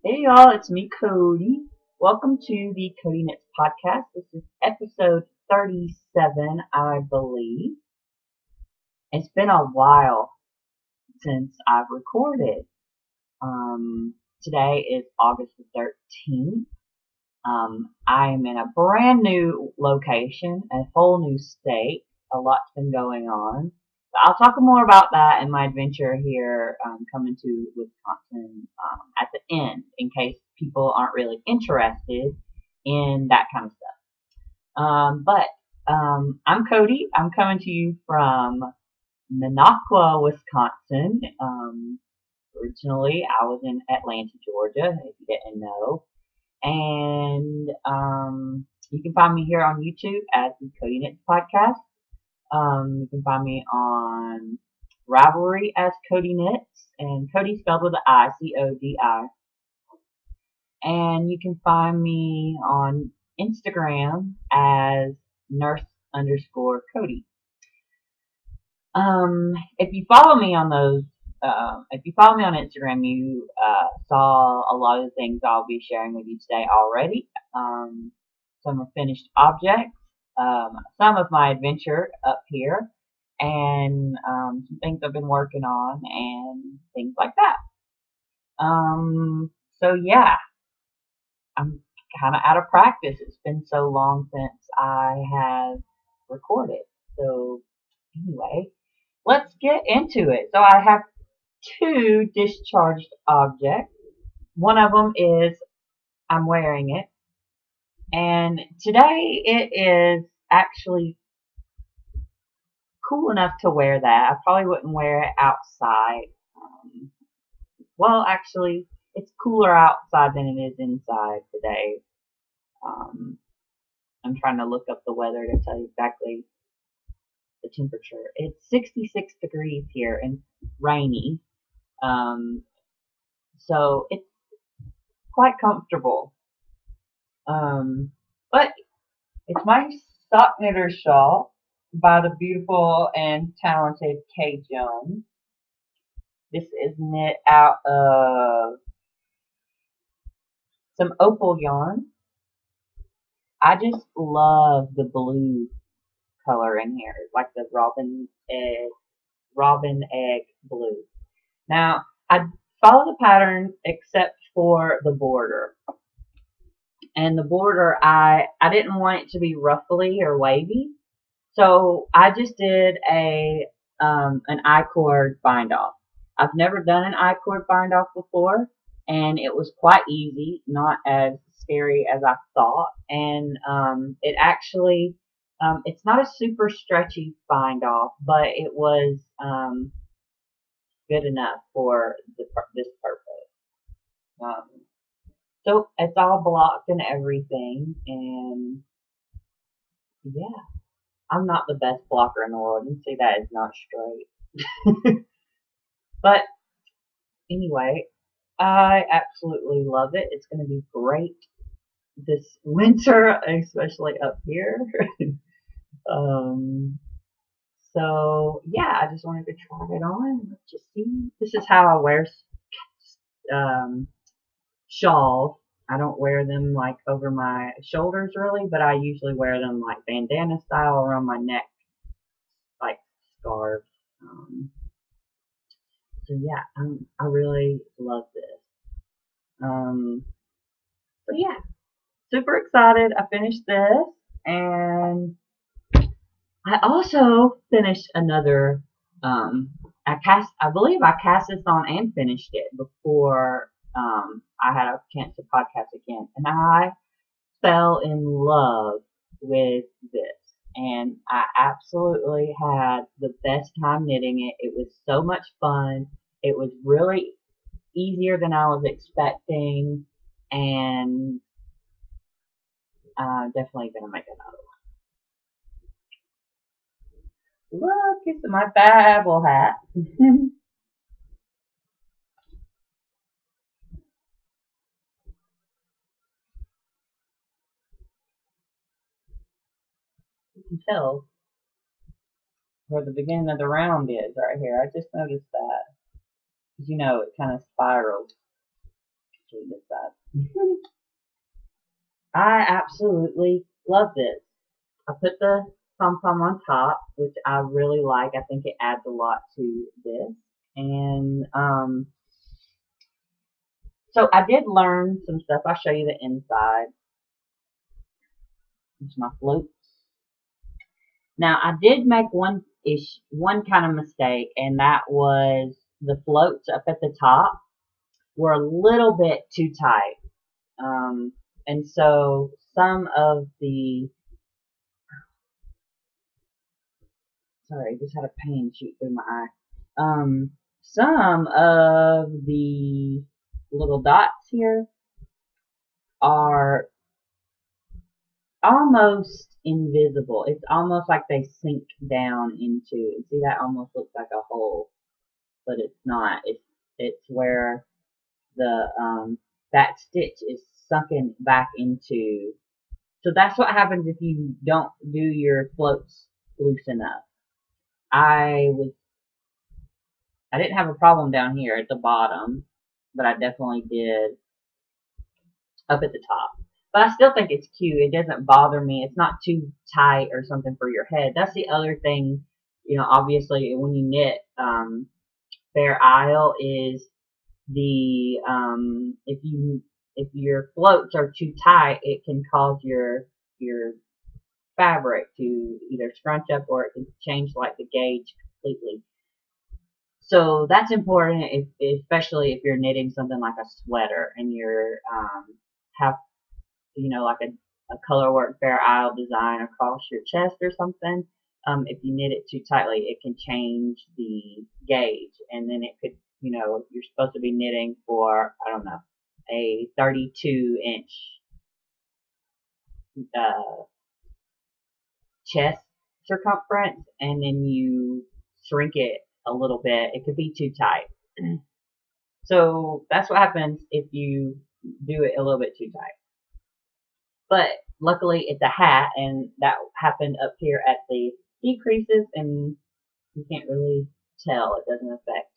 Hey y'all, it's me, Cody. Welcome to the Cody Knits podcast. This is episode 37, I believe. It's been a while since I've recorded. Today is August the 13th. I am in a brand new location, a whole new state. A lot's been going on. But I'll talk more about that in my adventure here coming to Wisconsin at the end, in case people aren't really interested in that kind of stuff. But I'm Cody. I'm coming to you from Minocqua, Wisconsin. Originally, I was in Atlanta, Georgia, if you didn't know. And you can find me here on YouTube as the Cody Knits Podcast. You can find me on Ravelry as Cody Knits, and Cody spelled with an I, Codi. And you can find me on Instagram as nurse_Cody. If you follow me on those, if you follow me on Instagram, you saw a lot of the things I'll be sharing with you today already. Some of finished objects, some of my adventure up here, and some things I've been working on, and things like that. So yeah, I'm kind of out of practice. It's been so long since I have recorded. So anyway, let's get into it. So I have two discharged objects. One of them is I'm wearing it. And today it is actually cool enough to wear that. I probably wouldn't wear it outside. Well, actually, it's cooler outside than it is inside today. Um, I'm trying to look up the weather to tell you exactly the temperature. It's 66 degrees here and rainy. Um, so it's quite comfortable. But it's my sock knitter shawl by the beautiful and talented Kay Jones. This is knit out of some opal yarn. I just love the blue color in here, like the robin egg blue. Now, I follow the pattern except for the border. And the border, I didn't want it to be ruffly or wavy. So I just did an I-cord bind off. I've never done an I-cord bind off before, and it was quite easy, not as scary as I thought. And it actually, it's not a super stretchy bind off, but it was good enough for this purpose. Um, so it's all blocked and everything, and yeah, I'm not the best blocker in the world. You can see that is not straight. But anyway, I absolutely love it. It's going to be great this winter, especially up here. um, so yeah, I just wanted to try it on. Let's just see. This is how I wear um, shawls. I don't wear them like over my shoulders really, but I usually wear them like bandana style around my neck, like scarves. So yeah, I really love this. Um, so yeah, super excited. I finished this, and I also finished another. I believe I cast this on and finished it before I had a chance to podcast again, and I fell in love with this, and I absolutely had the best time knitting it. It was so much fun. It was really easier than I was expecting, and I'm definitely gonna make another one. Look, it's my Bible hat. You can tell where the beginning of the round is right here. I just noticed that. 'Cause you know it kind of spirals. between this side. I absolutely love this. I put the pom-pom on top, which I really like. I think it adds a lot to this. And so I did learn some stuff. I'll show you the inside. It's my floats. Now I did make one kind of mistake, and that was the floats up at the top were a little bit too tight. And so some of the, sorry, just had a pain shoot through my eye. Some of the little dots here are almost invisible. It's almost like they sink down into, see, that almost looks like a hole, but it's not. It's where the that stitch is sunken back into. So that's what happens if you don't do your floats loose enough. I didn't have a problem down here at the bottom, but I definitely did up at the top. But I still think it's cute. It doesn't bother me. It's not too tight or something for your head. That's the other thing, obviously when you knit Fair Isle is the if your floats are too tight, it can cause your fabric to either scrunch up or it can change like the gauge completely. So that's important, especially if you're knitting something like a sweater and you're have like a color work Fair Isle design across your chest or something. If you knit it too tightly, it can change the gauge, and then it could, you're supposed to be knitting for, I don't know, a 32-inch chest circumference, and then you shrink it a little bit. It could be too tight. So that's what happens if you do it a little bit too tight. But luckily it's a hat, and that happened up here at the decreases, and you can't really tell. It doesn't affect.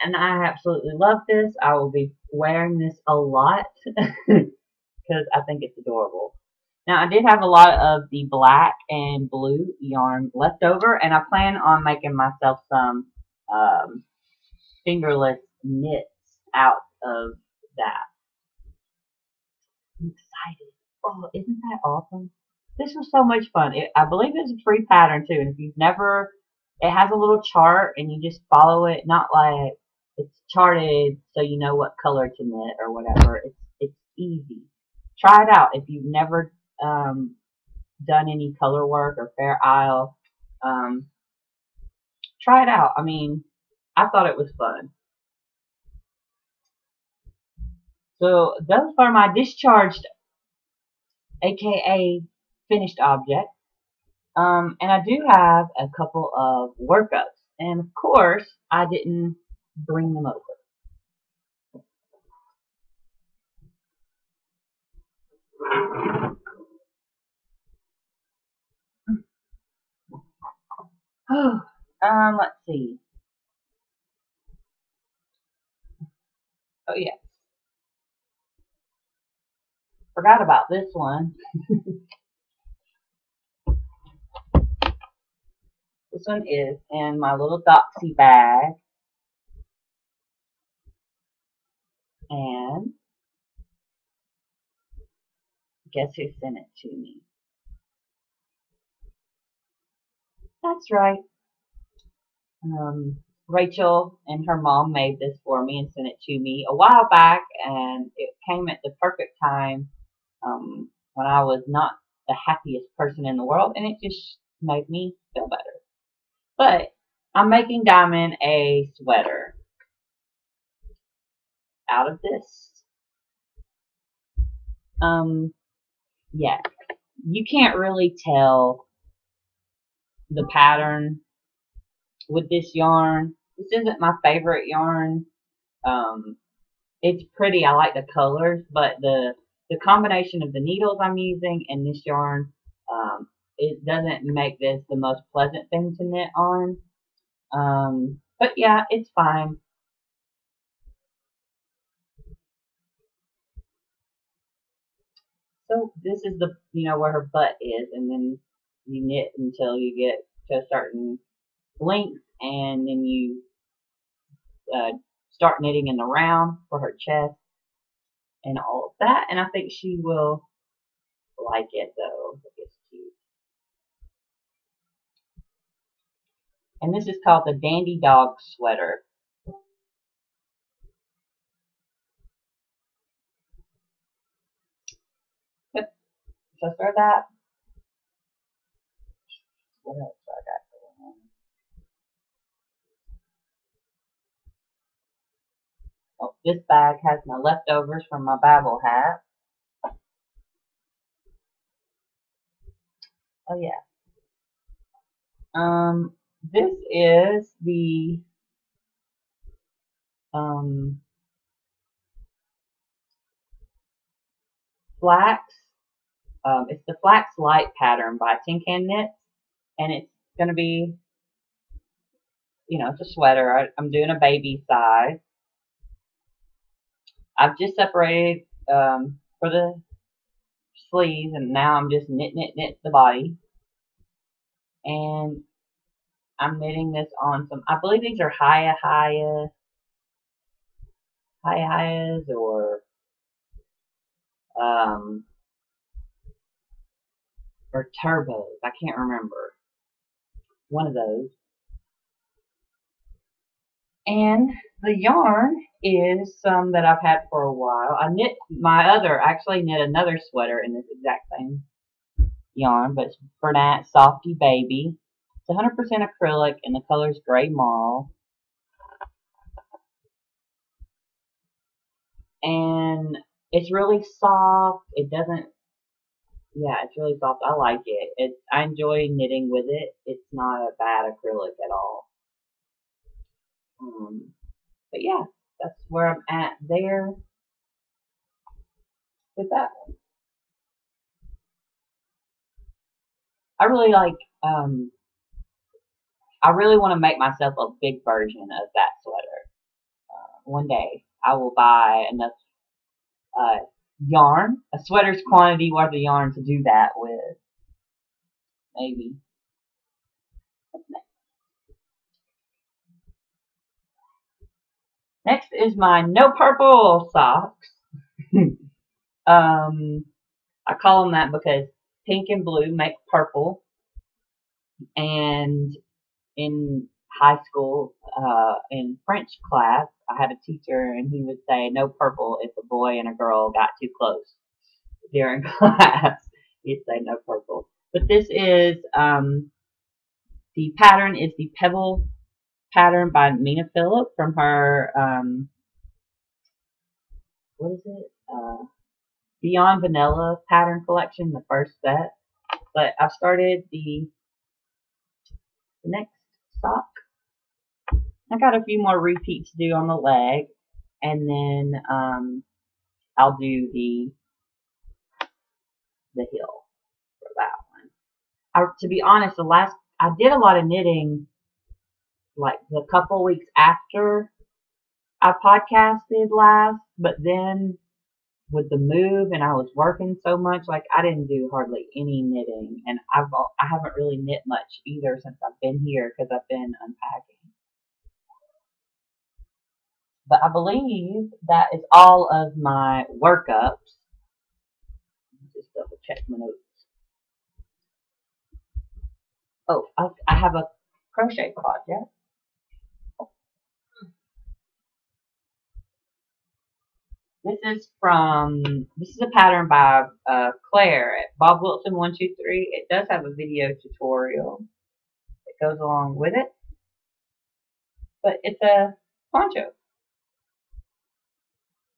And I absolutely love this. I will be wearing this a lot because I think it's adorable. Now I did have a lot of the black and blue yarn left over, and I plan on making myself some fingerless knits out of that. I'm excited. Oh, isn't that awesome? This was so much fun. I believe it's a free pattern too, and if you've never, it has a little chart, and you just follow it. Not like it's charted so you know what color to knit or whatever. It's easy. Try it out if you've never done any color work or Fair Isle. Try it out. I mean, I thought it was fun. So those are my discharged, aka finished objects. And I do have a couple of workups, and of course I didn't bring them over. Let's see. Oh yeah, forgot about this one. This one is in my little doxy bag, and guess who sent it to me? That's right. Rachel and her mom made this for me and sent it to me a while back, and it came at the perfect time when I was not the happiest person in the world, and it just made me feel better. But I'm making Diamond a sweater out of this. Yeah, you can't really tell the pattern with this yarn. This isn't my favorite yarn. It's pretty. I like the colors, but the combination of the needles I'm using and this yarn, it doesn't make this the most pleasant thing to knit on. But yeah, it's fine. So this is the, where her butt is, and then you knit until you get to a certain length, and then you start knitting in the round for her chest and all of that. And I think she will like it though. It's cute. And this is called the Dandy Dog Sweater. Yep. So for that, what else I got going on? Oh, this bag has my leftovers from my Bible hat. Oh yeah. This is the flax. It's the Flax Light pattern by Tin Can Knits, and it's gonna be, it's a sweater. I'm doing a baby size. I've just separated for the sleeves, and now I'm just knit the body, and I'm knitting this on some. I believe these are Hiya or um or turbos. I can't remember. One of those. And the yarn is some that I've had for a while. I actually knit another sweater in this exact same yarn, but it's Bernat Softy Baby. It's 100% acrylic and the color is gray mauve. And it's really soft. It doesn't, yeah, it's really soft. I like it. I enjoy knitting with it. It's not a bad acrylic at all. But yeah, that's where I'm at there with that one. I really like, I really want to make myself a big version of that sweater. One day I will buy enough uh, yarn, a sweater's quantity worth of yarn to do that with. Maybe. Next is my no purple socks. I call them that because pink and blue make purple. And in high school, in French class, I had a teacher and he would say no purple if a boy and a girl got too close during class. He'd say no purple. But this is, the pattern is the Pebble pattern by Mina Phillip from her, what is it? Beyond Vanilla pattern collection, the first set. But I've started the next sock. I got a few more repeats to do on the leg, and then I'll do the heel for that one. To be honest, I did a lot of knitting like the couple weeks after I podcasted last, but then with the move and I was working so much, like I didn't do hardly any knitting, and I haven't really knit much either since I've been here because I've been unpacking. But I believe that is all of my workups. Just double check my notes. Oh, I have a crochet project. This is a pattern by Claire at Bob Wilson 123. It does have a video tutorial that goes along with it, but it's a poncho,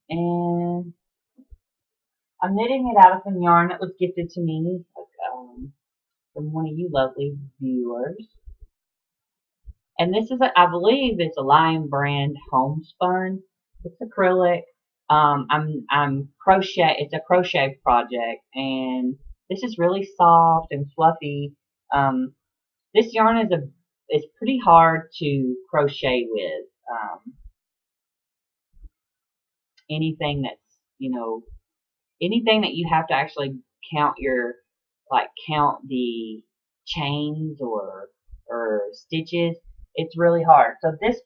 and I'm knitting it out of some yarn that was gifted to me from one of you lovely viewers. And this is I believe it's a Lion brand homespun. It's acrylic. I'm crochet. It's a crochet project, and this is really soft and fluffy. This yarn is pretty hard to crochet with. Anything that's anything that you have to actually count your, like count the chains or stitches, it's really hard. So this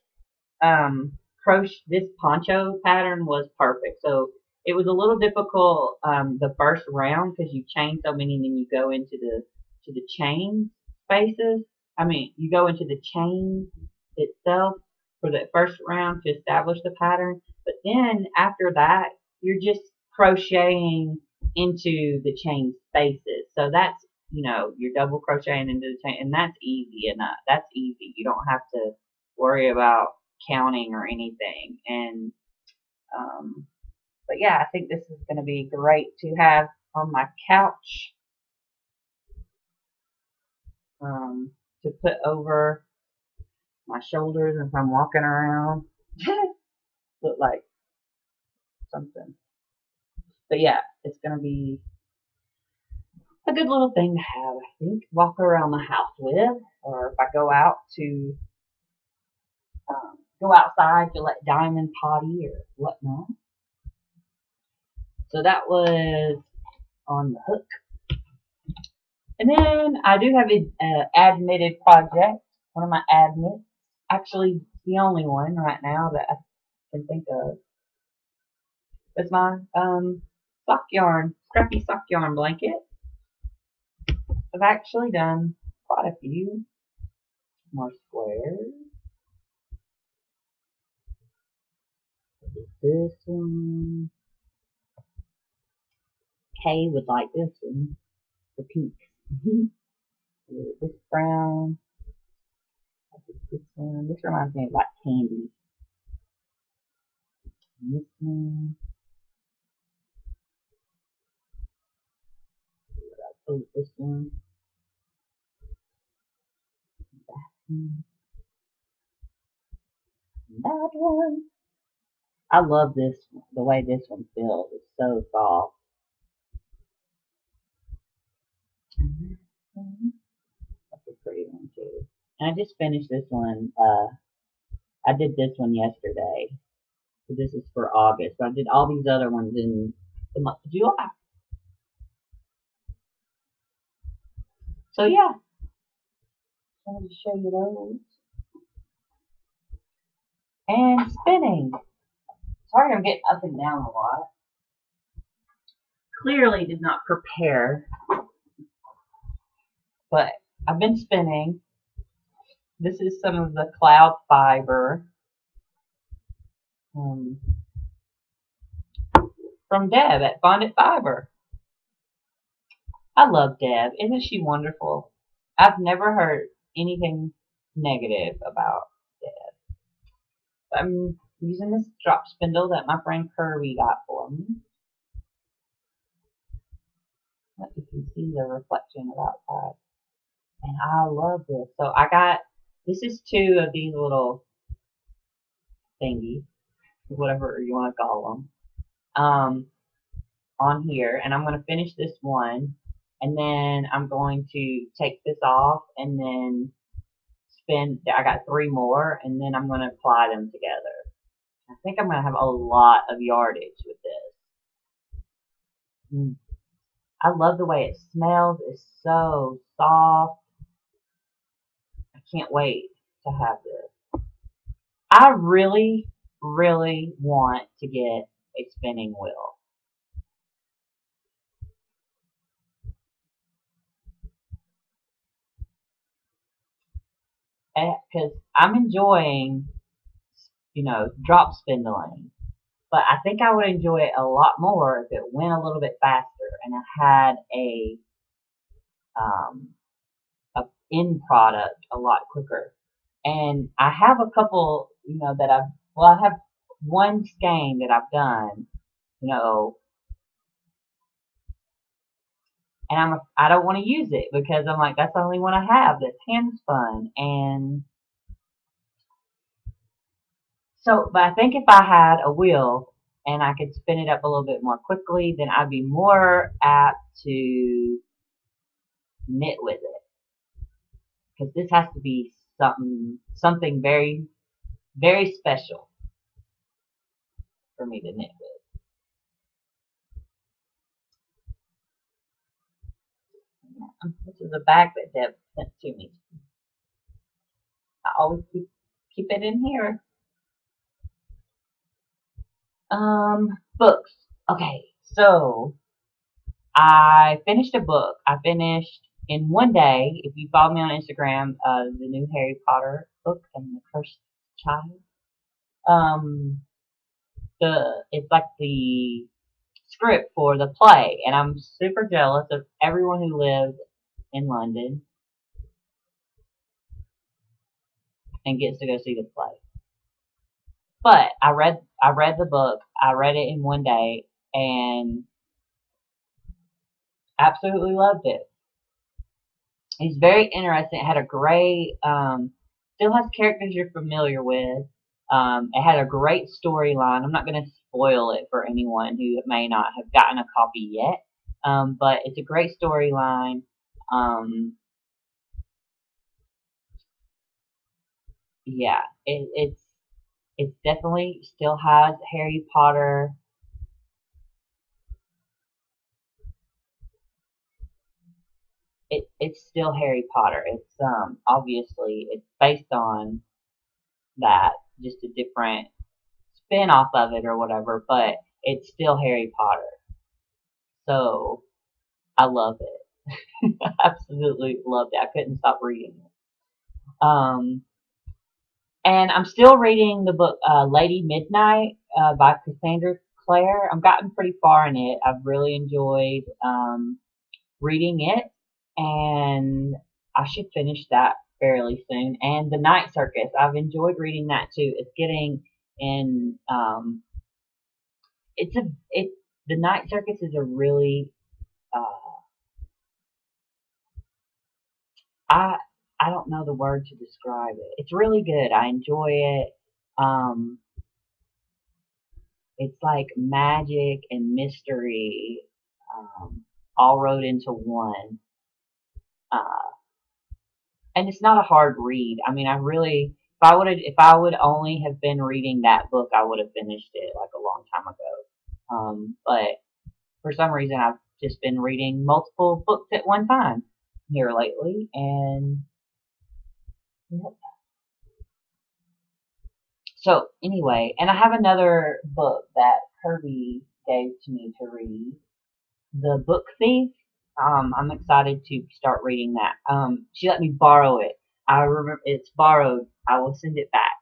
this poncho pattern was perfect. So it was a little difficult the first round because you chain so many and then you go into the chain spaces. I mean, you go into the chain itself for the first round to establish the pattern. But then after that, you're just crocheting into the chain spaces. So that's, you're double crocheting into the chain, and that's easy enough. That's easy. You don't have to worry about counting or anything. And but yeah, I think this is going to be great to have on my couch to put over my shoulders if I'm walking around. Look like something. But yeah, it's going to be a good little thing to have, I think. Walk around the house with, or if I go out to go outside to let Diamond potty or whatnot. So that was on the hook. And then I do have an admitted project, one of my admits. Actually, the only one right now that I can think of. It's my sock yarn, scrappy sock yarn blanket. I've actually done quite a few more squares. This one. Kay would like this one, the pink. This brown. This one. This reminds me of like candy. And this one. Oh, this one. That one. That one. I love this, the way this one feels. It's so soft. That's a pretty one too. And I just finished this one. I did this one yesterday. So this is for August. So I did all these other ones in the month of July. So yeah, I wanted to show you those. And spinning. Sorry I'm getting up and down a lot. Clearly did not prepare, but I've been spinning. This is some of the cloud fiber from Deb at Bonded Fiber. I love Deb. Isn't she wonderful? I've never heard anything negative about Deb. I'm using this drop spindle that my friend Kirby got for me. You can see the reflection of outside. And I love this. So this is two of these little thingies, whatever you want to call them, on here. And I'm going to finish this one. And then I'm going to take this off and then spin. I got 3 more. And then I'm going to apply them together. I think I'm going to have a lot of yardage with this. I love the way it smells. It's so soft. I can't wait to have this. I really, really want to get a spinning wheel. Because I'm enjoying, drop spindling. But I think I would enjoy it a lot more if it went a little bit faster and I had a end product a lot quicker. And I have a couple, I have one skein that I've done, and I don't want to use it because I'm like, that's the only one I have that's hand spun. And so, but I think if I had a wheel and I could spin it up a little bit more quickly, then I'd be more apt to knit with it. Because this has to be something very, very special for me to knit with. This is a bag that Deb sent to me. I always keep it in here. Books. Okay, so I finished a book. I finished in one day. If you follow me on Instagram, the new Harry Potter book and the Cursed Child. Um, it's like the script for the play, and I'm super jealous of everyone who lives in London and gets to go see the play. But I read the book. I read it in one day and absolutely loved it. It's very interesting. It had a great, still has characters you're familiar with. It had a great storyline. I'm not going to spoil it for anyone who may not have gotten a copy yet. But it's a great storyline. Um, yeah, it's definitely still has Harry Potter. It's still Harry Potter. It's obviously it's based on that, just a different spin off of it or whatever, but it's still Harry Potter. So I love it. Absolutely loved it. I couldn't stop reading it. And I'm still reading the book Lady Midnight by Cassandra Clare. I've gotten pretty far in it. I've really enjoyed reading it, and I should finish that fairly soon. And The Night Circus, I've enjoyed reading that too. It's getting in. It's a it. The Night Circus is a really I I don't know the word to describe it. It's really good. I enjoy it. Um, it's like magic and mystery, all wrote into one. Uh, and it's not a hard read. I mean, I really, if I would only have been reading that book, I would have finished it like a long time ago. But for some reason, I've just been reading multiple books at one time here lately, and yep. So anyway, and I have another book that Kirby gave to me to read, The Book Thief. I'm excited to start reading that. She let me borrow it. I remember it's borrowed. I will send it back.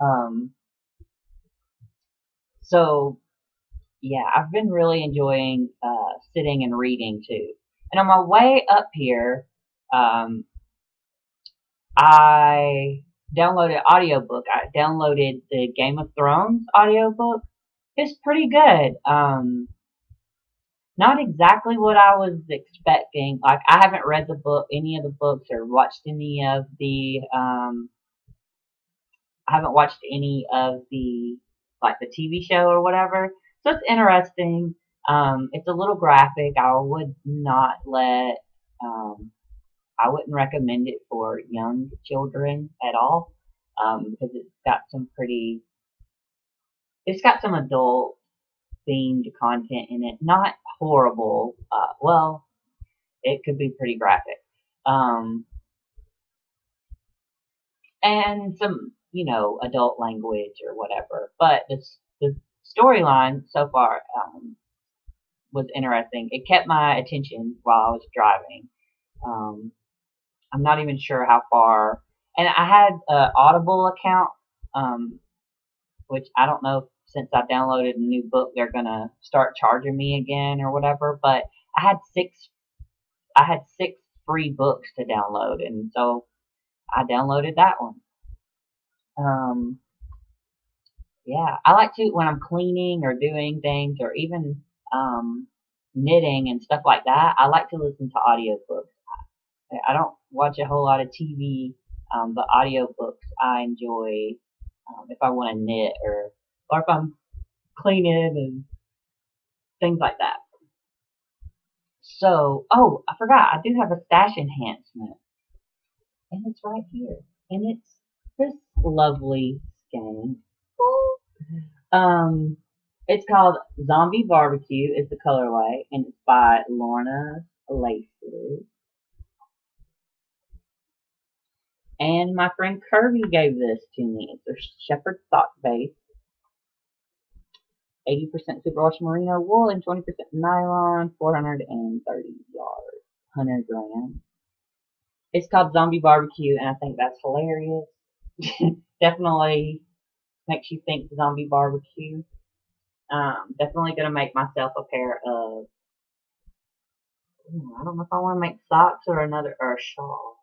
Um, so yeah, I've been really enjoying sitting and reading too. And on my way up here, um, I downloaded audiobook. I downloaded the Game of Thrones audiobook. It's pretty good. Not exactly what I was expecting. Like I haven't read the book, any of the books, or watched any of the. I haven't watched any of the like the TV show or whatever. So it's interesting. It's a little graphic. I would not let. I wouldn't recommend it for young children at all because it's got some adult themed content in it. Not horrible. Well, it could be pretty graphic. Um, and some, adult language or whatever. But the storyline so far was interesting. It kept my attention while I was driving. Um, I'm not even sure how far. And I had an Audible account, um, which I don't know if since I downloaded a new book they're gonna start charging me again or whatever. But I had six I had six free books to download, and so I downloaded that one. Um, yeah, I like to when I'm cleaning or doing things or even um, knitting and stuff like that. I like to listen to audiobooks. I don't watch a whole lot of TV, but audiobooks I enjoy if I want to knit or if I'm cleaning and things like that. So, oh, I forgot. I do have a stash enhancement, and it's right here, and it's this lovely skin. Um, it's called Zombie Barbecue is the colorway, and it's by Lorna Laces. And my friend Kirby gave this to me. It's a shepherd sock base, 80% superwash merino wool and 20% nylon, 430 yards, 100 grams. It's called Zombie Barbecue, and I think that's hilarious. Definitely makes you think zombie barbecue. Definitely gonna make myself a pair of. I don't know if I want to make socks or or a shawl.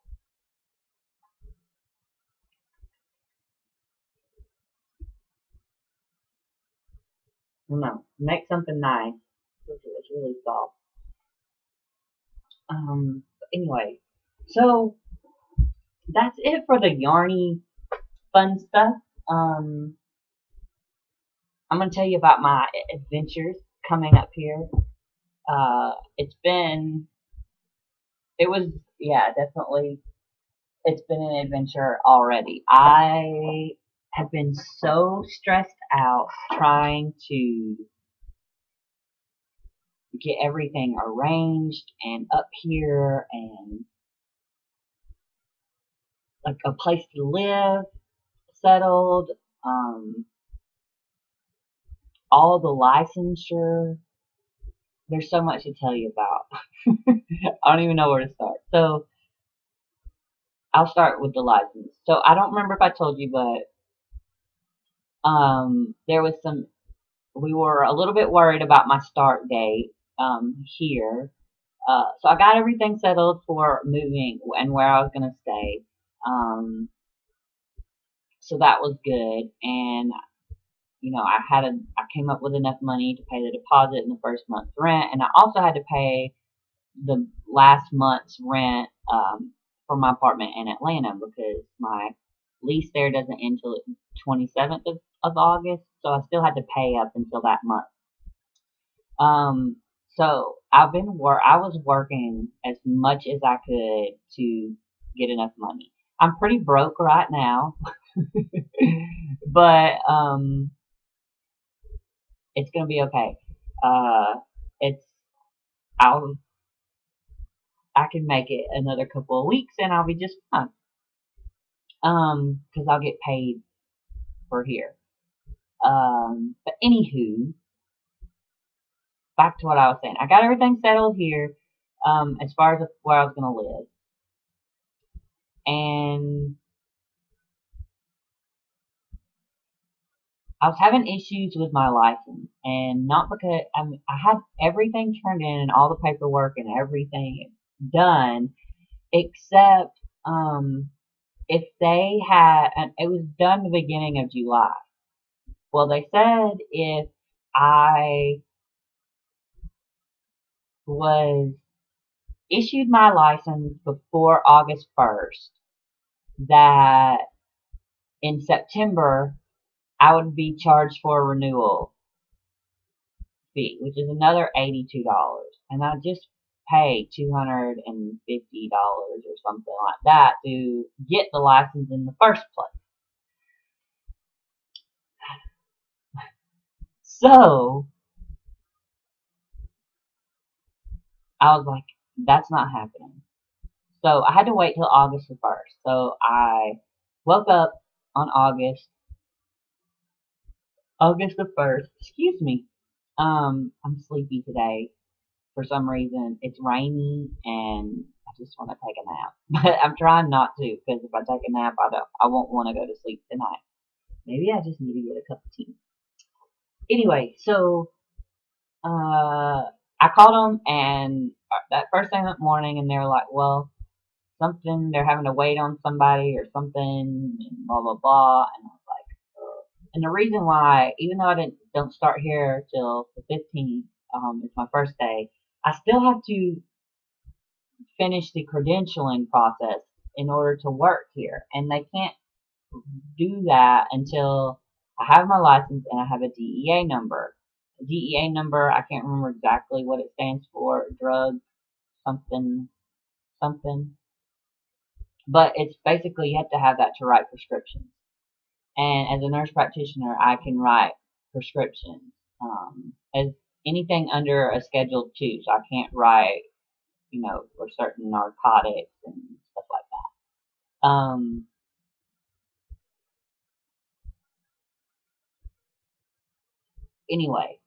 I don't know. Make something nice. It's really soft. Anyway, so that's it for the yarny fun stuff. Um, I'm gonna tell you about my adventures coming up here. It's been, it was, yeah, definitely, it's been an adventure already. I have been so stressed out trying to get everything arranged and up here and like a place to live settled, um, all the licensure. There's so much to tell you about. I don't even know where to start. So I'll start with the license. So I don't remember if I told you, but there was some. We were a little bit worried about my start date here. So I got everything settled for moving and where I was gonna stay. Um, so that was good, and I came up with enough money to pay the deposit and the first month's rent, and I also had to pay the last month's rent for my apartment in Atlanta because my lease there doesn't end until the 27th of August, so I still had to pay up until that month. Um, so I was working as much as I could to get enough money. I'm pretty broke right now, but it's gonna be okay. It's I'll I can make it another couple of weeks and I'll be just fine. Because I'll get paid for here. But anywho, back to what I was saying. I got everything settled here, as far as where I was gonna live, and I was having issues with my license, and not because I had everything turned in and all the paperwork and everything done, except if they had, and it was done the beginning of July. Well, they said if I was issued my license before August 1st, that in September I would be charged for a renewal fee, which is another $82. And I just pay $250 or something like that to get the license in the first place. So I was like, that's not happening. So I had to wait till August the 1st. So I woke up on August the 1st. Excuse me. I'm sleepy today for some reason. It's rainy and I just want to take a nap. But I'm trying not to because if I take a nap, I won't want to go to sleep tonight. Maybe I just need to get a cup of tea. Anyway, so I called them and that first thing that morning, and they were like, "Well, something they're having to wait on somebody or something, and blah blah blah." And I was like, ugh. And the reason why, even though I don't start here till the 15th, it's my first day, I still have to finish the credentialing process in order to work here, and they can't do that until I have my license and I have a DEA number. A DEA number, I can't remember exactly what it stands for, drug something something, but it's basically you have to have that to write prescriptions. And as a nurse practitioner, I can write prescriptions as anything under a Schedule 2. So I can't write, for certain narcotics and stuff like that. Um, anyway,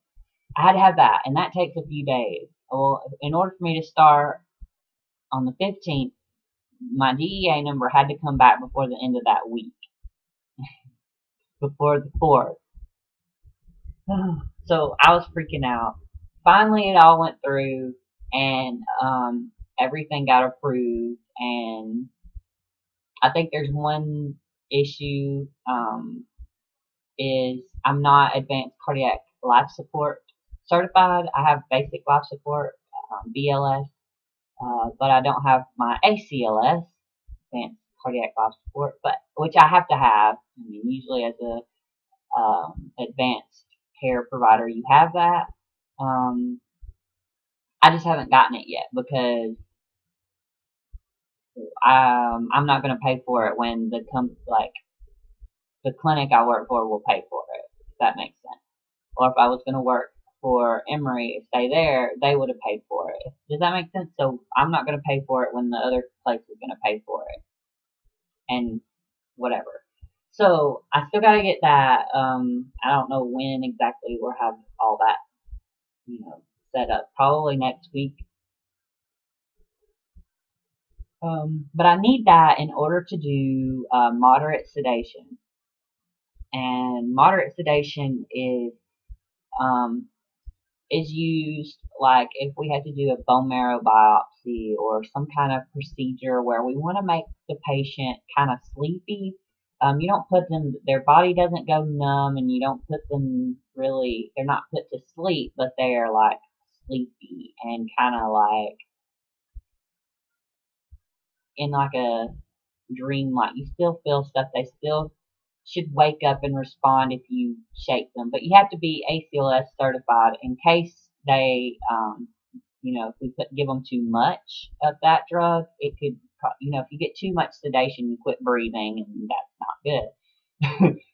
I had to have that, and that takes a few days. Well, in order for me to start on the 15th, my DEA number had to come back before the end of that week, before the 4th. So I was freaking out. Finally, it all went through, and everything got approved. And I think there's one issue, is I'm not advanced cardiac life support certified. I have basic life support, BLS, but I don't have my ACLS, advanced cardiac life support, but which I have to have. I mean, usually as a advanced care provider, you have that. Um, I just haven't gotten it yet because I'm not going to pay for it when the clinic I work for will pay for it. If that makes sense. Or if I was going to work for Emory, stay there, they would have paid for it. Does that make sense? So I'm not going to pay for it when the other place is going to pay for it, and whatever. So I still got to get that. I don't know when exactly we'll have all that, set up. Probably next week. But I need that in order to do moderate sedation. And moderate sedation um, is used like if we had to do a bone marrow biopsy or some kind of procedure where we want to make the patient kind of sleepy. You don't put them, their body doesn't go numb, and you don't put them really, they're not put to sleep, but they're like sleepy and kind of like in like a dream, like you still feel stuff. They still should wake up and respond if you shake them, but you have to be ACLS certified in case they, if we give them too much of that drug, it could, if you get too much sedation, you quit breathing, and that's not good.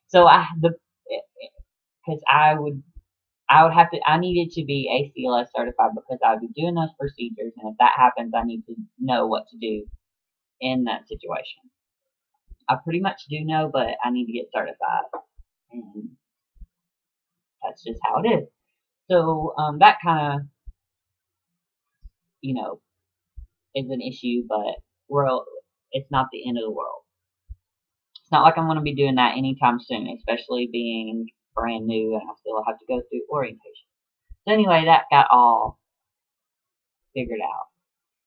So because I needed to be ACLS certified because I would be doing those procedures, and if that happens, I need to know what to do in that situation. I pretty much do know, but I need to get certified, and that's just how it is. So that kind of, you know, is an issue, but it's not the end of the world. It's not like I'm going to be doing that anytime soon, especially being brand new and I still have to go through orientation. So anyway, that got all figured out.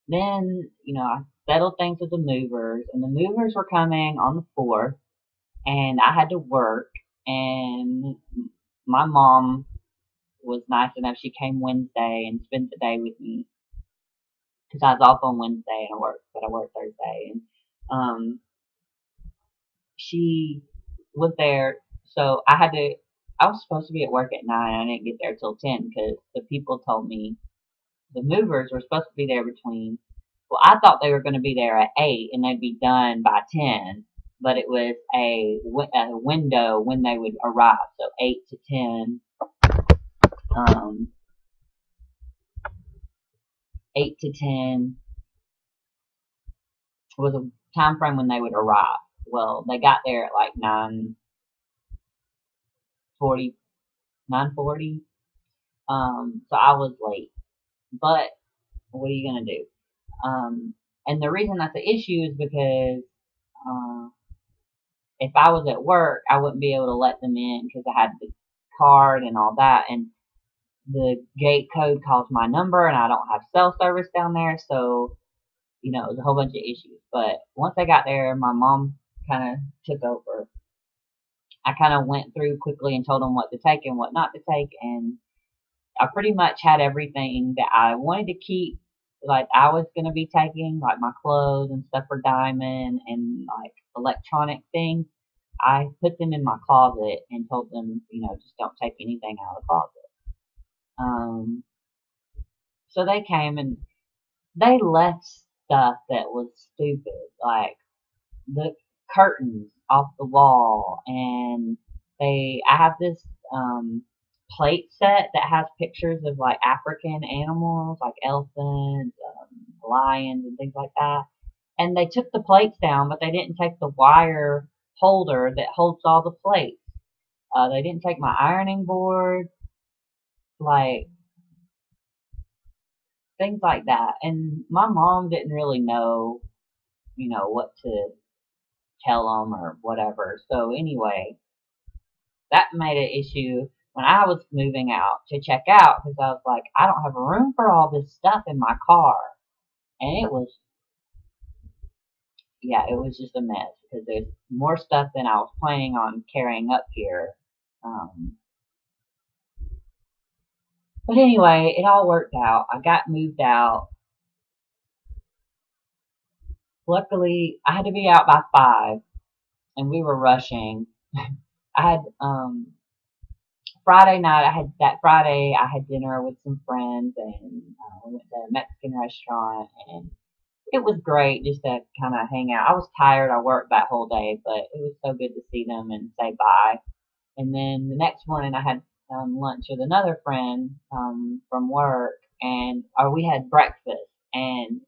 Then, I settled things with the movers, and the movers were coming on the 4th, and I had to work, and my mom was nice enough. She came Wednesday and spent the day with me because I was off on Wednesday and I worked Thursday, and she was there. So I was supposed to be at work at 9. I didn't get there till 10 because the people told me the movers were supposed to be there well, I thought they were going to be there at 8 and they'd be done by 10, but it was a window when they would arrive. So 8 to 10, 8 to 10 was a time frame when they would arrive. Well, they got there at like 9:40, 9:40. So I was late, but what are you gonna do? And the reason that's an issue is because if I was at work, I wouldn't be able to let them in because I had the card and all that, and the gate code calls my number, and I don't have cell service down there, so it was a whole bunch of issues. But once I got there, my mom kind of took over. I kind of went through quickly and told them what to take and what not to take, and I pretty much had everything that I wanted to keep. Like I was gonna be taking, like my clothes and stuff for Diamond and like electronic things. I put them in my closet and told them, just don't take anything out of the closet. So they came and they left stuff that was stupid, like the curtains off the wall, and I have this plate set that has pictures of like African animals, like elephants, lions, and things like that. And they took the plates down, but they didn't take the wire holder that holds all the plates. They didn't take my ironing board, like things like that. And my mom didn't really know, what to tell them or whatever. So anyway, that made an issue when I was moving out to check out because I was like, I don't have room for all this stuff in my car. And it was, yeah, it was just a mess because there's more stuff than I was planning on carrying up here. Um, but anyway, it all worked out. I got moved out. Luckily, I had to be out by 5 and we were rushing. I had, Friday night, I had dinner with some friends and we went to a Mexican restaurant and it was great just to kind of hang out. I was tired. I worked that whole day, but it was so good to see them and say bye. And then the next morning I had lunch with another friend from work or we had breakfast and,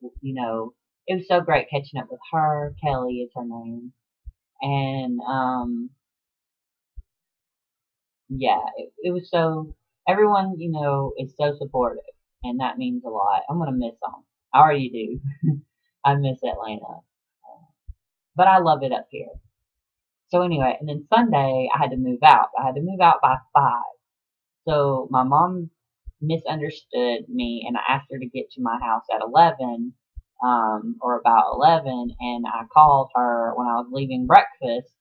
it was so great catching up with her. Kelly is her name. And, yeah, it was so, everyone, is so supportive and that means a lot. I'm going to miss them. I already do. I miss Atlanta, but I love it up here. So anyway, and then Sunday I had to move out. I had to move out by 5. So my mom misunderstood me and I asked her to get to my house at 11, or about 11, and I called her when I was leaving breakfast,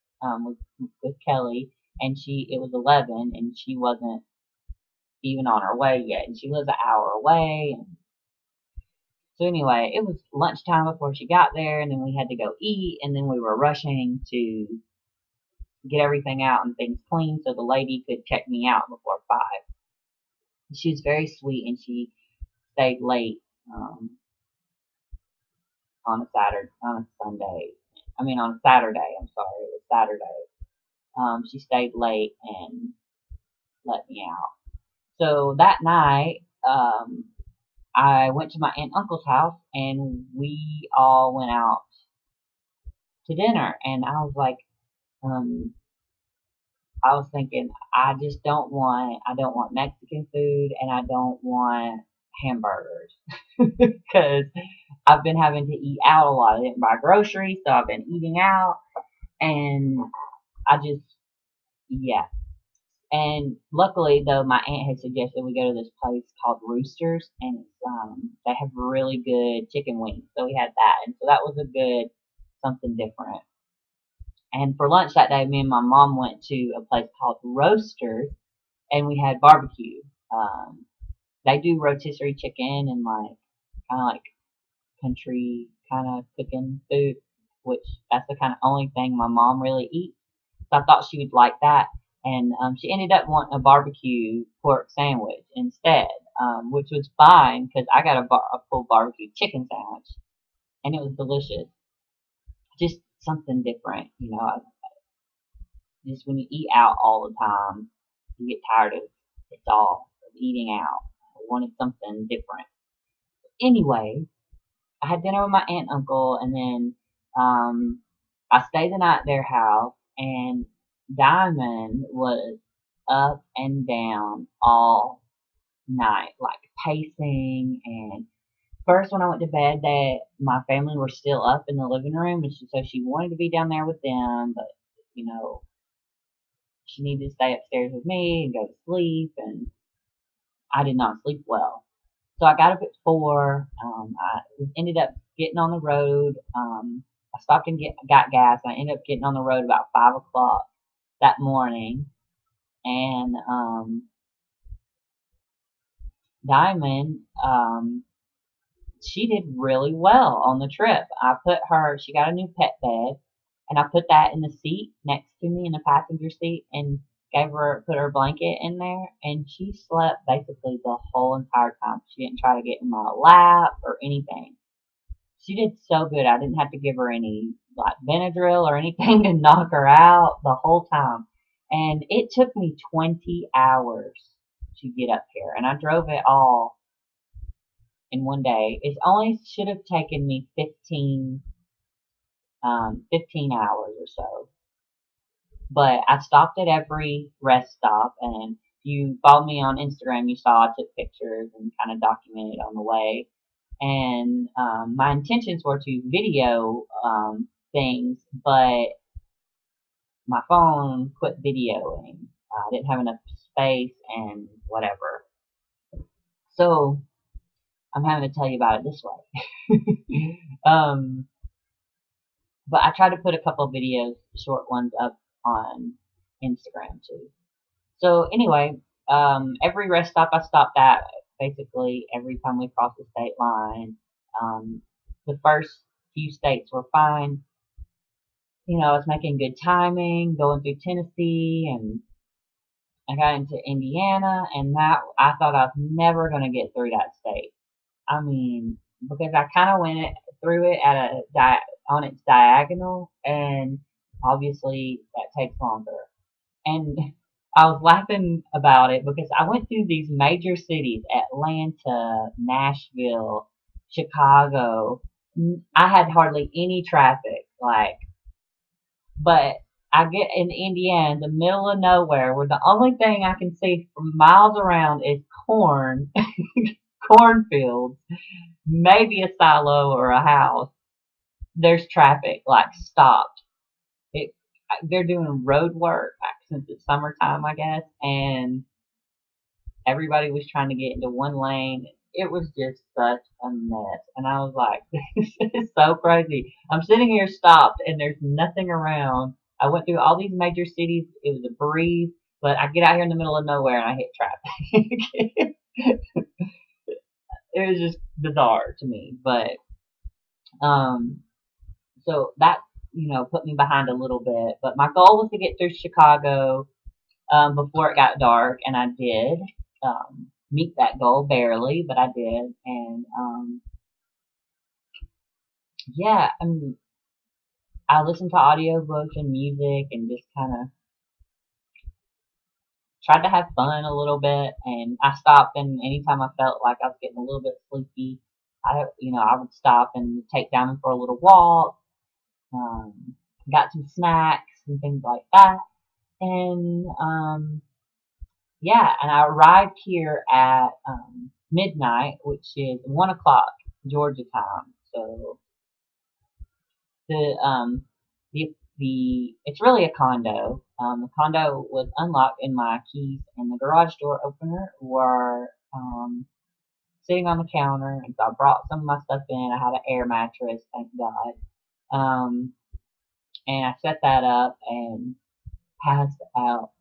with Kelly, and it was 11 and she wasn't even on her way yet, and she lives an hour away. And so anyway, it was lunchtime before she got there, and then we had to go eat, and then we were rushing to get everything out and things clean so the lady could check me out before 5. She was very sweet and she stayed late on a Saturday, on a Sunday. I mean on a Saturday. I'm sorry, it was Saturday. She stayed late and let me out. So that night, I went to my aunt and uncle's house and we all went out to dinner. And um, I was thinking, I don't want Mexican food and I don't want hamburgers because I've been having to eat out a lot. I didn't buy groceries, so I've been eating out and I just, yeah. And luckily though, my aunt had suggested we go to this place called Roosters and they have really good chicken wings. So we had that. And so that was a good something different. And for lunch that day, me and my mom went to a place called Roasters and we had barbecue. Um, they do rotisserie chicken and kind of like country kind of cooking food, which that's the kind of only thing my mom really eats. So I thought she would like that. And she ended up wanting a barbecue pork sandwich instead, which was fine because I got a full barbecue chicken sandwich and it was delicious. Just something different, just when you eat out all the time, you get tired of eating out. I wanted something different. Anyway, I had dinner with my aunt and uncle, and then I stayed the night at their house, and Diamond was up and down all night, like pacing. And first, when I went to bed, my family were still up in the living room, and so she wanted to be down there with them, but you know, she needed to stay upstairs with me and go to sleep, and I did not sleep well. So I got up at 4. I ended up getting on the road. I stopped and got gas. I ended up getting on the road about 5 o'clock that morning, and Diamond, she did really well on the trip. She got a new pet bed, and I put that in the seat next to me in the passenger seat, and put her blanket in there, and she slept basically the whole entire time. She didn't try to get in my lap or anything. She did so good. I didn't have to give her any like Benadryl or anything to knock her out the whole time. And it took me 20 hours to get up here, and I drove it all in one day. It only should have taken me 15 15 hours or so. But I stopped at every rest stop, and if you followed me on Instagram, you saw I took pictures and kind of documented on the way. And my intentions were to video things, but my phone quit videoing. I didn't have enough space and whatever. So I'm having to tell you about it this way. But I tried to put a couple videos, short ones, up on Instagram too. So anyway, every rest stop I stopped at, basically every time we crossed the state line, um, the first few states were fine. You know, I was making good timing, going through Tennessee, and I got into Indiana, and that I thought I was never going to get through that state. I mean, because I kind of went through it at on its diagonal, and obviously that takes longer. And I was laughing about it because I went through these major cities: Atlanta, Nashville, Chicago. I had hardly any traffic, like, but I get in Indiana, the middle of nowhere, where the only thing I can see for miles around is corn, cornfields, maybe a silo or a house. There's traffic, like, stopped. It, they're doing road work since it's summertime, I guess, and everybody was trying to get into one lane. It was just such a mess, and I was like, "This is so crazy." I'm sitting here stopped, and there's nothing around. I went through all these major cities. It was a breeze, but I get out here in the middle of nowhere and I hit traffic. It was just bizarre to me, but um, so that, put me behind a little bit. But my goal was to get through Chicago before it got dark, and I did meet that goal barely, but I did. And yeah, I listened to audiobooks and music and just kind of tried to have fun a little bit. And I stopped, and anytime I felt like I was getting a little bit sleepy, I would stop and take Diamond for a little walk. Um, got some snacks and things like that. And yeah, and I arrived here at midnight, which is 1 o'clock Georgia time. So the it's really a condo. The condo was unlocked, and my keys and the garage door opener were sitting on the counter. And so I brought some of my stuff in. I had an air mattress, thank God. Um, and I set that up and passed out.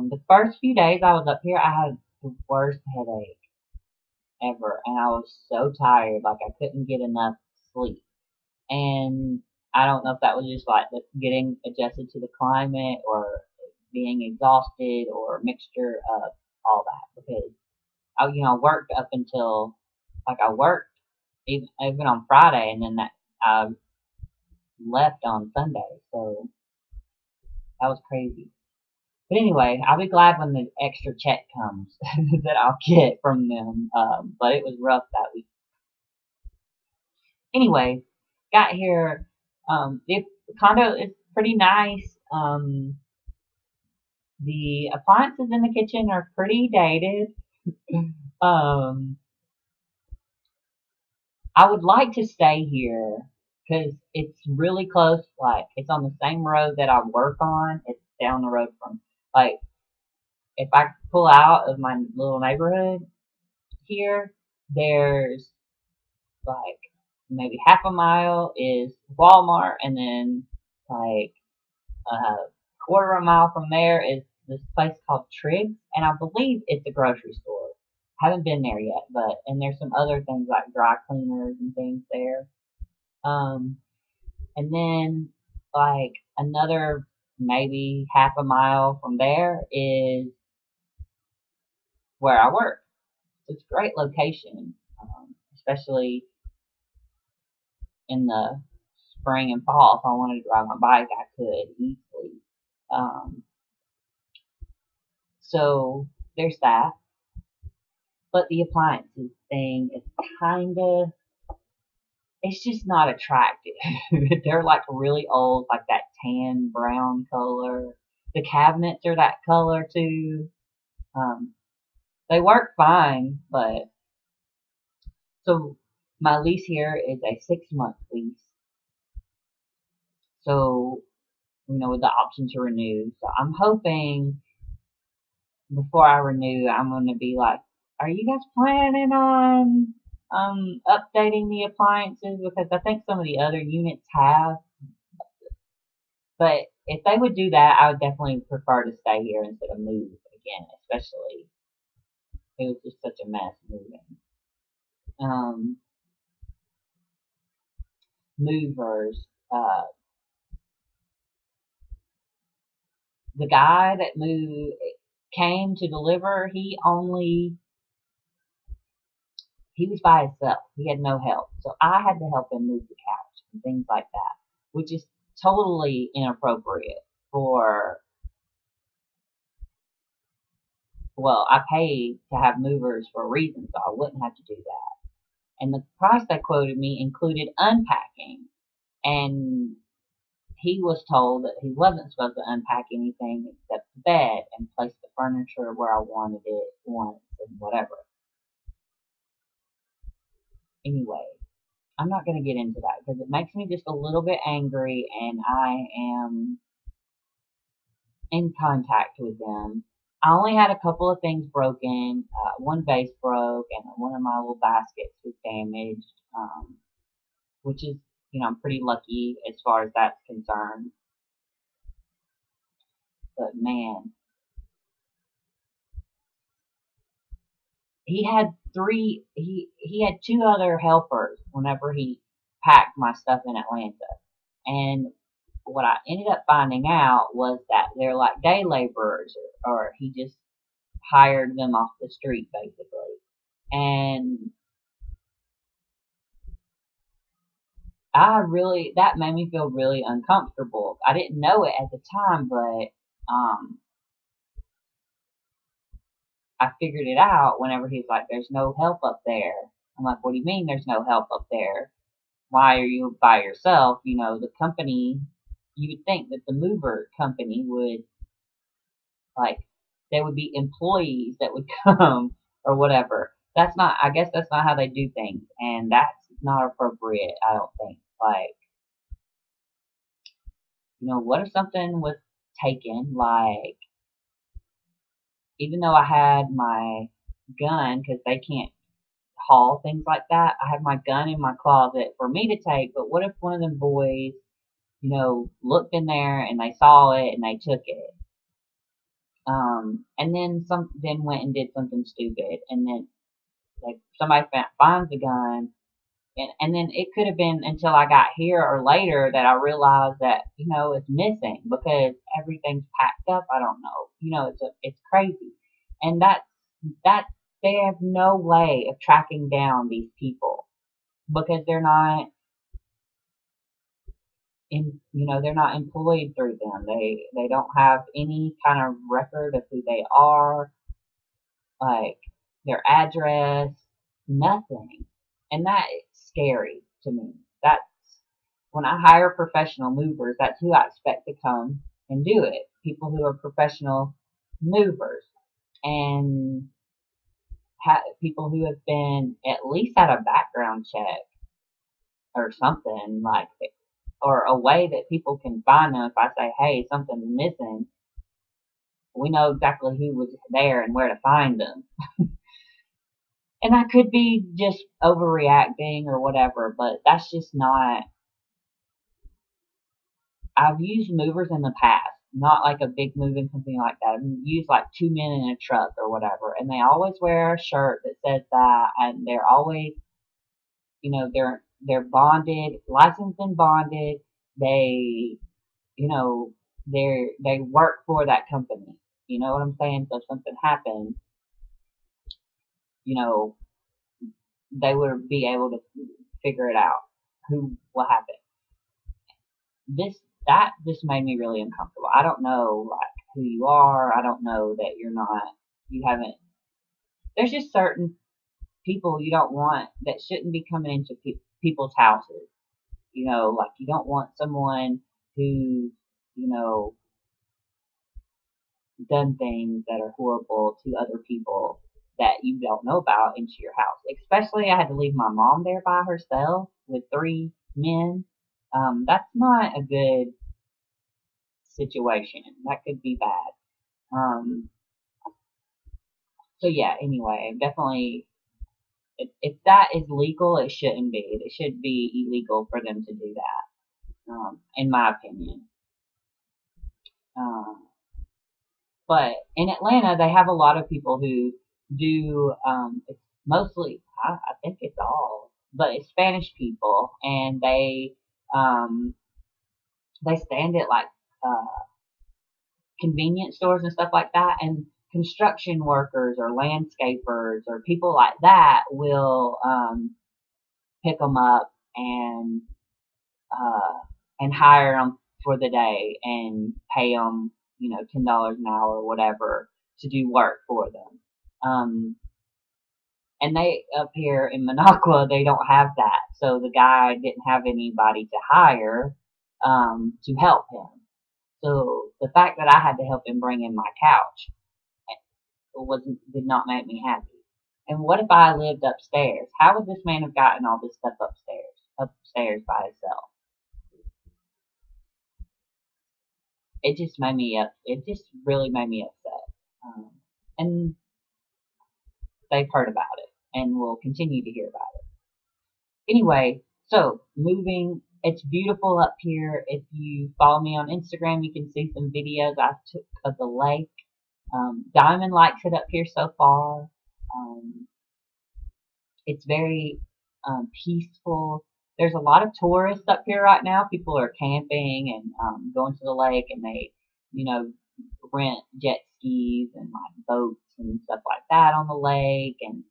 The first few days I was up here, I had the worst headache ever, and I was so tired, like I couldn't get enough sleep. And I don't know if that was just like getting adjusted to the climate, or being exhausted, or a mixture of all that. Because I worked up until, like, I worked even on Friday, and then I left on Sunday, so that was crazy. But anyway, I'll be glad when the extra check comes that I'll get from them. But it was rough that week. Anyway, got here. The condo is pretty nice. The appliances in the kitchen are pretty dated. Um, I would like to stay here because it's really close. Like, it's on the same road that I work on. It's down the road from, like, if I pull out of my little neighborhood here, there's like maybe half a mile is Walmart, and then like a quarter of a mile from there is this place called Triggs, and I believe it's a grocery store. Haven't been there yet, but and there's some other things like dry cleaners and things there. Um, and then like another maybe half a mile from there is where I work. So it's a great location, especially in the spring and fall. If I wanted to ride my bike, I could easily. Um, so there's that. But the appliances thing is kinda it's just not attractive. They're like really old, like that tan brown color. The cabinets are that color too. Um, they work fine, but so my lease here is a 6 month lease. So, with the option to renew. So I'm hoping before I renew, I'm going to be like, are you guys planning on updating the appliances? Because I think some of the other units have. But if they would do that, I would definitely prefer to stay here instead of move again, especially it was just such a mess moving. Um, movers. The guy that came to deliver, he was by himself. He had no help. So I had to help him move the couch and things like that, which is totally inappropriate for, well, I paid to have movers for a reason, so I wouldn't have to do that. And the price they quoted me included unpacking. And he was told that he wasn't supposed to unpack anything except the bed and place the furniture where I wanted it once and whatever. Anyway, I'm not going to get into that because it makes me just a little bit angry, and I am in contact with them. I only had a couple of things broken. One vase broke, and one of my little baskets was damaged, which is, I'm pretty lucky as far as that's concerned. But man, he had two other helpers whenever he packed my stuff in Atlanta. And what I ended up finding out was that they're like day laborers, or he just hired them off the street basically. And that made me feel really uncomfortable. I didn't know it at the time, but I figured it out whenever he's like, there's no help up there. I'm like, what do you mean there's no help up there? Why are you by yourself? The company, you would think that the mover company would, like, there would be employees that would come or whatever. I guess that's not how they do things. And that's not appropriate, I don't think. Like, what if something was taken, like, even though I had my gun, because they can't haul things like that, I have my gun in my closet for me to take, but what if one of them boys, looked in there and they saw it and they took it? And then went and did something stupid, and then like somebody finds the gun, and then it could have been until I got here or later that I realized that it's missing because everything's packed up. I don't know, it's crazy, and that they have no way of tracking down these people because they're not they're not employed through them. They don't have any kind of record of who they are, like their address, nothing. And that is scary to me. That's when I hire professional movers, that's who I expect to come and do it. People who are professional movers and people who have been at least had a background check or something, like, or a way that people can find them. If I say, hey, something's missing, we know exactly who was there and where to find them. And I could be just overreacting or whatever, but that's just not. I've used movers in the past, not like a big moving company like that. I've used like 2 men in a truck or whatever, and they always wear a shirt that says that, and they're always, they're bonded, licensed and bonded. They, they work for that company. You know what I'm saying? So if something happens, you know, they would be able to figure it out, what happened. That just made me really uncomfortable. I don't know, like, who you are. I don't know that you haven't. There's just certain people you don't want that shouldn't be coming into people's houses. Like you don't want someone who, you know, done things that are horrible to other people that you don't know about into your house. Especially, I had to leave my mom there by herself with three men. That's not a good situation. That could be bad. So yeah. Anyway, definitely, if that is legal, it shouldn't be. It should be illegal for them to do that, in my opinion. Um, But in Atlanta, they have a lot of people who do. It's mostly, I think it's all, but it's Spanish people, and um, they stand at like convenience stores and stuff like that, and construction workers or landscapers or people like that will pick them up and uh, hire them for the day and pay them, $10 an hour or whatever to do work for them. And they up here in Minocqua, they don't have that, so the guy didn't have anybody to hire to help him. So the fact that I had to help him bring in my couch wasn't did not make me happy. And what if I lived upstairs? How would this man have gotten all this stuff upstairs by himself? It just really made me upset. And they've heard about it and will continue to hear about it. Anyway, so moving, it's beautiful up here. If you follow me on Instagram, you can see some videos I took of the lake. Diamond likes it up here so far. Um, it's very peaceful. There's a lot of tourists up here right now. People are camping and going to the lake, and they, you know, rent jet skis and like boats and stuff like that on the lake. And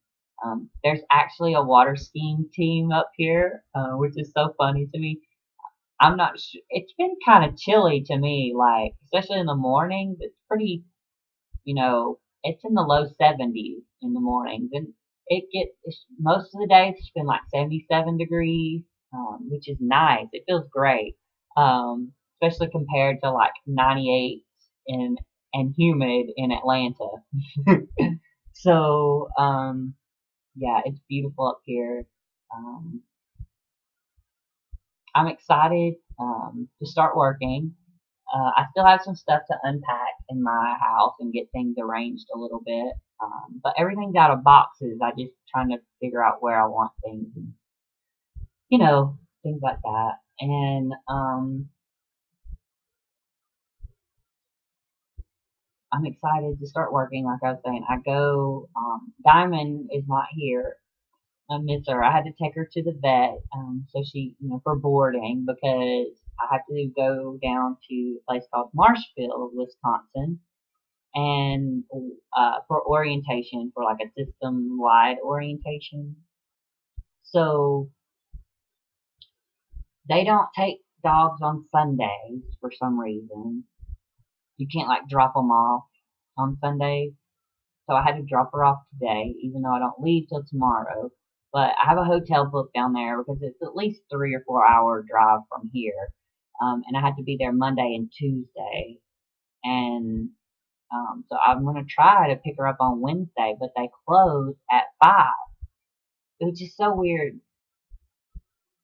there's actually a water skiing team up here, which is so funny to me. I'm not sure. It's been kind of chilly to me, like especially in the mornings. It's pretty, it's in the low 70s in the mornings, and most of the days it's been like 77 degrees, which is nice. It feels great, especially compared to like 98 in and humid in Atlanta. So yeah, it's beautiful up here. Um, I'm excited to start working. I still have some stuff to unpack in my house and get things arranged a little bit. But everything's out of boxes. I just trying to figure out where I want things, and, things like that. And I'm excited to start working. Like I was saying, Diamond is not here. I miss her. I had to take her to the vet, so she, for boarding, because I have to go down to a place called Marshfield, Wisconsin, and for orientation, for like a system-wide orientation. So they don't take dogs on Sundays for some reason. You can't like drop them off on Sundays. So I had to drop her off today, even though I don't leave till tomorrow. But I have a hotel booked down there because it's at least 3 or 4 hour drive from here. And I had to be there Monday and Tuesday. And so I'm going to try to pick her up on Wednesday, but they close at 5. Which is so weird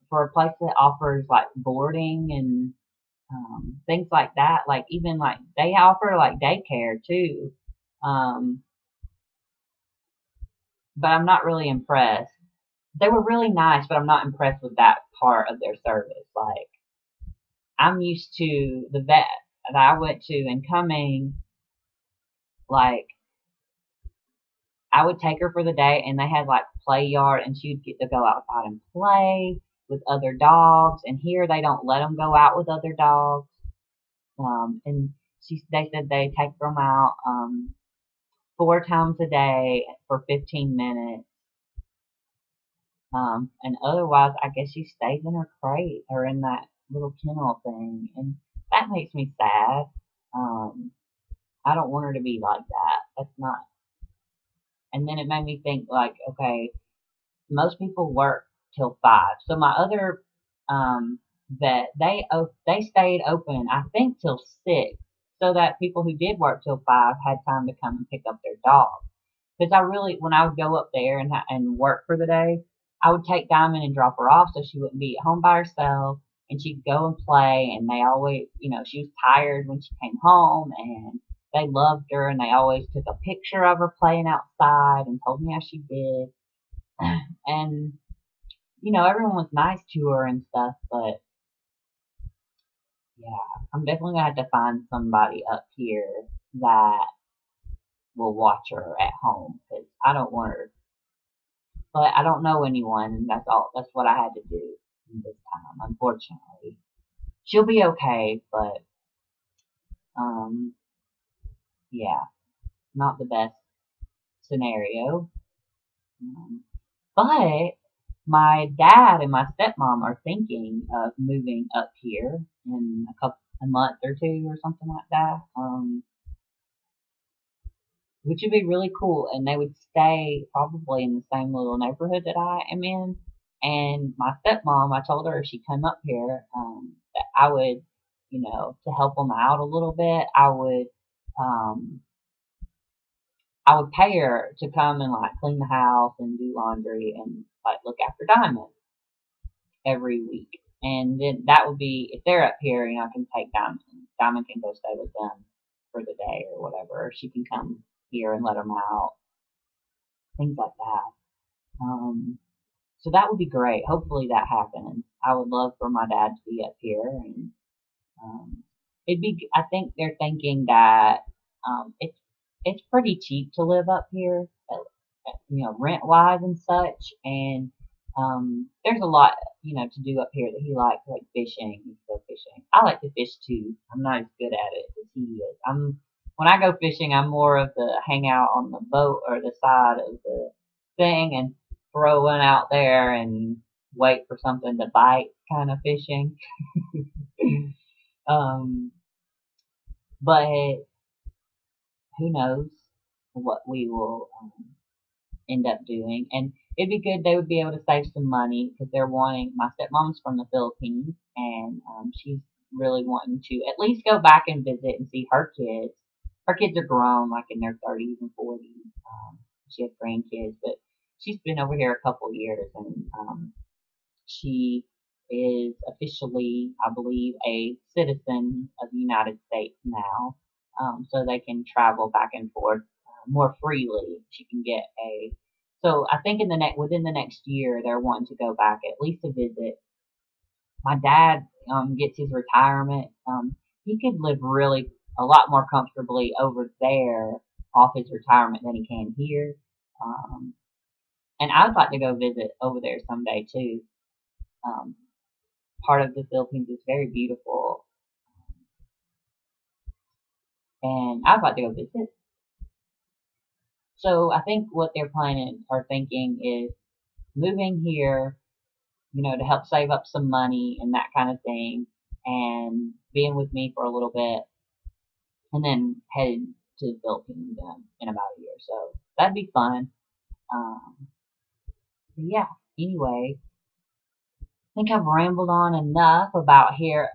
for a place that offers like boarding and things like that. Like even like they offer like daycare too. Um, but I'm not really impressed. They were really nice, but I'm not impressed with that part of their service. Like I'm used to the vet that I went to and coming, like I would take her for the day and they had like play yard and she'd get to go outside and play with other dogs. And here they don't let them go out with other dogs. And they said they take them out 4 times a day for 15 minutes. And otherwise, I guess she stays in her crate or in that little kennel thing. And that makes me sad. Um, I don't want her to be like that. That's not. And then it made me think like, okay, most people work till 5. So my other vet, they stayed open, I think, till 6, so that people who did work till 5 had time to come and pick up their dog. Because I really, when I would go up there and work for the day, I would take Diamond and drop her off so she wouldn't be at home by herself, and she'd go and play. And they always, she was tired when she came home, and they loved her, and they always took a picture of her playing outside and told me how she did. And everyone was nice to her and stuff, but yeah, I'm definitely gonna have to find somebody up here that will watch her at home because I don't want her. But I don't know anyone, and that's all. That's what I had to do this time, unfortunately. She'll be okay, but um, yeah, not the best scenario. Um, but my dad and my stepmom are thinking of moving up here in a month or two or something like that. Which would be really cool. And they would stay probably in the same little neighborhood that I am in. And my stepmom, I told her if she come up here, that I would, to help them out a little bit, um, I would pay her to come and like clean the house and do laundry and like look after Diamond every week. And then that would be, if they're up here, I can take Diamond. Diamond can go stay with them for the day or whatever. Or she can come here and let them out, things like that. So that would be great. Hopefully that happens. I would love for my dad to be up here, and um, it'd be. I think they're thinking that it's pretty cheap to live up here, rent wise and such, and there's a lot to do up here that he likes, like fishing. He go fishing. I like to fish too. I'm not as good at it as he is. When I go fishing, I'm more of the hang out on the boat or the side of the thing and throw one out there and wait for something to bite kind of fishing. um, but who knows what we will end up doing. And it'd be good. They would be able to save some money because they're wanting. My stepmom's from the Philippines, and she's really wanting to at least go back and visit and see her kids. Her kids are grown, like in their 30s and 40s. She has grandkids, but she's been over here a couple years, and she is officially, I believe, a citizen of the United States now. So they can travel back and forth more freely. She can get a. So I think within the next year, they're wanting to go back at least to visit. My dad gets his retirement. He could live really a lot more comfortably over there off his retirement than he can here. Um, and I'd like to go visit over there someday too. Um, Part of the Philippines is very beautiful, and I'd like to go visit. So I think what they're planning or thinking is moving here, to help save up some money and that kind of thing, and being with me for a little bit, and then heading to the Philippines in about a year. So that'd be fun. Um, yeah. Anyway, I think I've rambled on enough about here.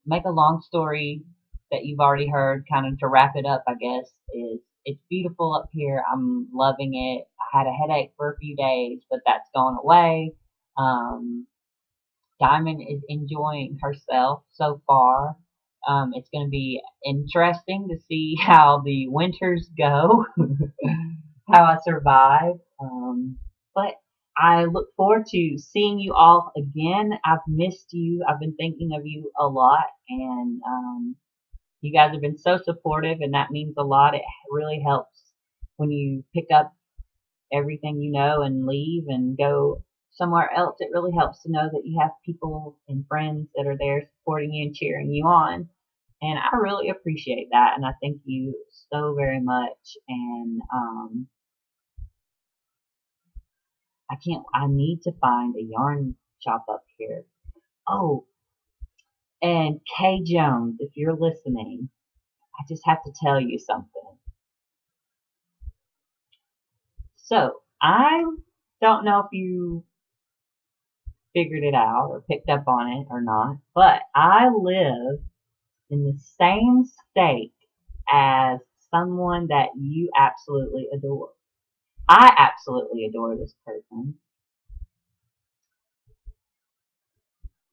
Make a long story that you've already heard, kind of to wrap it up, I guess, is it's beautiful up here. I'm loving it. I had a headache for a few days, but that's gone away. Um, Diamond is enjoying herself so far. It's going to be interesting to see how the winters go, how I survive. But I look forward to seeing you all again. I've missed you. I've been thinking of you a lot, and you guys have been so supportive, and that means a lot. It really helps when you pick up everything and leave and go somewhere else. It really helps to know that you have people and friends that are there supporting you and cheering you on. And I really appreciate that, and I thank you so very much. And I need to find a yarn shop up here. Oh, and Kay Jones, if you're listening, I just have to tell you something. So, I don't know if you figured it out or picked up on it or not. But I live in the same state as someone that you absolutely adore. I absolutely adore this person.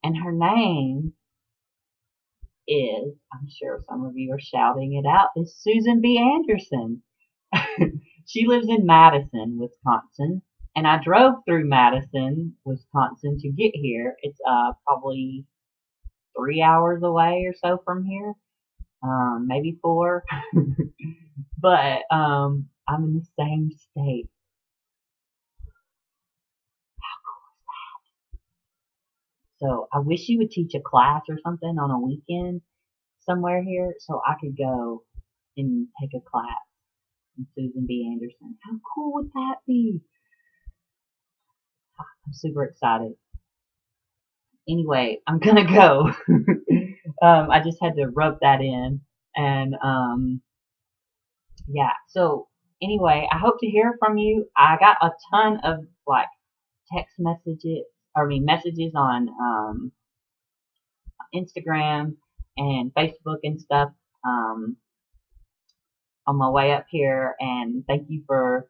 And her name is, I'm sure some of you are shouting it out, is Susan B. Anderson. She lives in Madison, Wisconsin. And I drove through Madison, Wisconsin to get here. It's probably 3 hours away or so from here. Maybe 4. But I'm in the same state. So I wish you would teach a class or something on a weekend somewhere here so I could go and take a class from Susan B. Anderson. How cool would that be? I'm super excited. Anyway, I'm gonna go. I just had to rub that in. And yeah, so anyway, I hope to hear from you. I got a ton of like text messages, messages on Instagram and Facebook and stuff um, on my way up here. And thank you for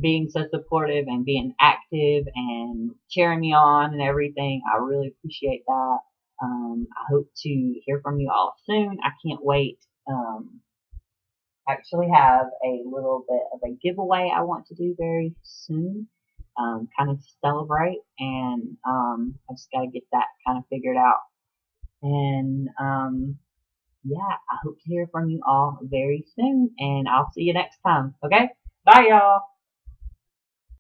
being so supportive and being active and cheering me on and everything. I really appreciate that. I hope to hear from you all soon. I can't wait. Actually have a little bit of a giveaway I want to do very soon, kind of to celebrate, and I just got to get that kind of figured out. And yeah, I hope to hear from you all very soon, and I'll see you next time. Okay, bye y'all.